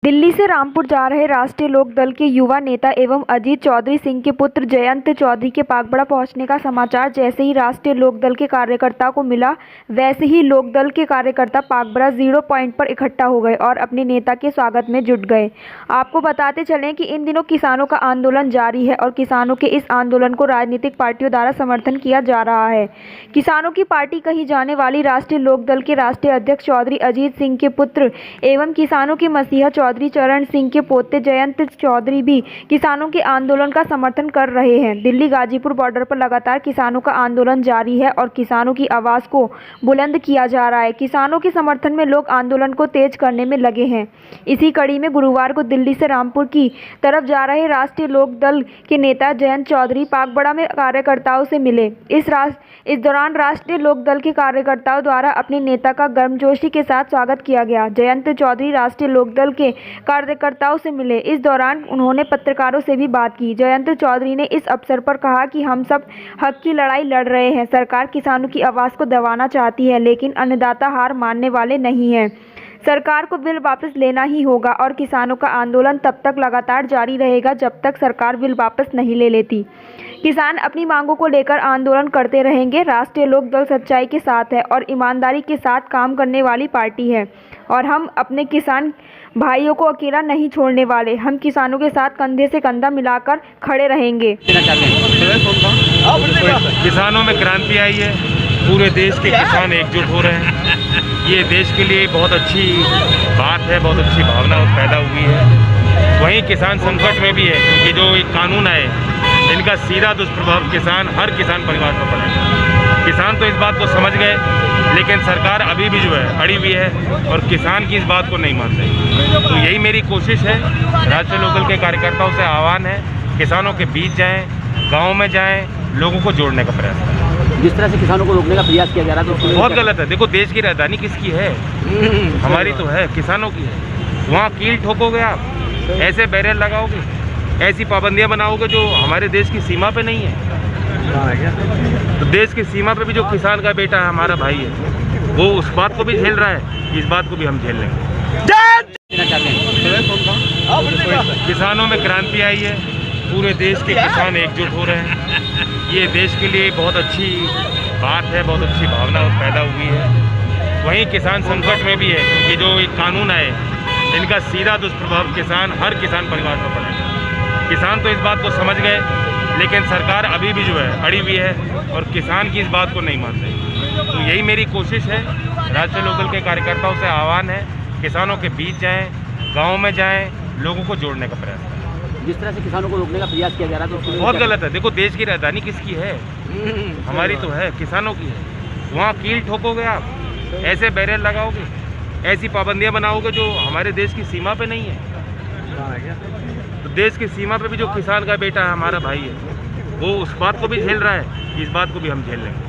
दिल्ली से रामपुर जा रहे राष्ट्रीय लोकदल के युवा नेता एवं अजीत चौधरी सिंह के पुत्र जयंत चौधरी के पागबड़ा पहुंचने का समाचार जैसे ही राष्ट्रीय लोकदल के कार्यकर्ताओं को मिला, वैसे ही लोकदल के कार्यकर्ता पागबड़ा 0 पॉइंट पर इकट्ठा हो गए और अपने नेता के स्वागत में जुट गए। आपको बताते चलें कि इन दिनों किसानों का आंदोलन जारी है और किसानों के इस आंदोलन को राजनीतिक पार्टियों द्वारा समर्थन किया जा रहा है। किसानों की पार्टी कही जाने वाली राष्ट्रीय लोकदल के राष्ट्रीय अध्यक्ष चौधरी अजीत सिंह के पुत्र एवं किसानों के मसीहा चौधरी चरण सिंह के पोते जयंत चौधरी भी किसानों के आंदोलन का समर्थन कर रहे हैं। दिल्ली गाजीपुर बॉर्डर पर लगातार किसानों का आंदोलन जारी है और किसानों की आवाज को बुलंद किया जा रहा है। किसानों के समर्थन में लोग आंदोलन को तेज करने में लगे हैं। इसी कड़ी में गुरुवार को दिल्ली से रामपुर की तरफ जा रहे राष्ट्रीय लोकदल के नेता जयंत चौधरी पागबड़ा में कार्यकर्ताओं से मिले। इस दौरान राष्ट्रीय लोकदल के कार्यकर्ताओं द्वारा अपने नेता का गर्मजोशी के साथ स्वागत किया गया। जयंत चौधरी राष्ट्रीय लोकदल के कार्यकर्ताओं से मिले। इस दौरान उन्होंने पत्रकारों से भी बात की। जयंत चौधरी ने इस अवसर पर कहा कि हम सब हक की लड़ाई लड़ रहे हैं। सरकार किसानों की आवाज़ को दबाना चाहती है, लेकिन अन्नदाता हार मानने वाले नहीं हैं। सरकार को बिल वापस लेना ही होगा और किसानों का आंदोलन तब तक लगातार जारी रहेगा जब तक सरकार बिल वापस नहीं ले लेती। किसान अपनी मांगों को लेकर आंदोलन करते रहेंगे। राष्ट्रीय लोकदल सच्चाई के साथ है और ईमानदारी के साथ काम करने वाली पार्टी है और हम अपने किसान भाइयों को अकेला नहीं छोड़ने वाले। हम किसानों के साथ कंधे से कंधा मिलाकर खड़े रहेंगे। किसानों में क्रांति आई है, पूरे देश के किसान एकजुट हो रहे हैं। ये देश के लिए बहुत अच्छी बात है, बहुत अच्छी भावना पैदा हुई है। वहीं किसान संकट में भी है, क्योंकि जो एक कानून आए इनका सीधा दुष्प्रभाव हर किसान परिवार पर पड़ेगा। किसान तो इस बात को समझ गए, लेकिन सरकार अभी भी जो है अड़ी हुई है और किसान की इस बात को नहीं मान रही। तो यही मेरी कोशिश है, राष्ट्रीय लोकदल के कार्यकर्ताओं से आह्वान है, किसानों के बीच जाएं, गाँव में जाएं, लोगों को जोड़ने का प्रयास करें। जिस तरह से किसानों को रोकने का प्रयास किया जा रहा है तो बहुत गलत है। देखो, देश की राजधानी किसकी है? हमारी तो है, किसानों की है। वहाँ कील ठोकोगे आप, ऐसे बैरियर लगाओगे, ऐसी पाबंदियां बनाओगे जो हमारे देश की सीमा पे नहीं है। तो देश की सीमा पे भी जो किसान का बेटा है, हमारा भाई है, वो उस बात को भी झेल रहा है, इस बात को भी हम झेल लेंगे। किसानों में क्रांति आई है, पूरे देश के किसान एकजुट हो रहे हैं। ये देश के लिए बहुत अच्छी बात है, बहुत अच्छी भावना पैदा हुई है। वहीं किसान संकट में भी है, क्योंकि जो एक कानून आए इनका सीधा दुष्प्रभाव हर किसान परिवार पर पड़ेगा। किसान तो इस बात को समझ गए, लेकिन सरकार अभी भी जो है अड़ी हुई है और किसान की इस बात को नहीं मान रही। तो यही मेरी कोशिश है, राष्ट्रीय लोकदल के कार्यकर्ताओं से आह्वान है, किसानों के बीच जाएं, गाँव में जाएं, लोगों को जोड़ने का प्रयास करें। जिस तरह से किसानों को रोकने का प्रयास किया जा रहा है तो बहुत गलत है। देखो, देश की राजधानी किसकी है? हमारी तो है, किसानों की है। वहाँ कील ठोकोगे आप, ऐसे बैरियर लगाओगे, ऐसी पाबंदियां बनाओगे जो हमारे देश की सीमा पे नहीं है। तो देश की सीमा पे भी जो किसान का बेटा है, हमारा भाई है, वो उस बात को भी झेल रहा है, इस बात को भी हम झेल लेंगे।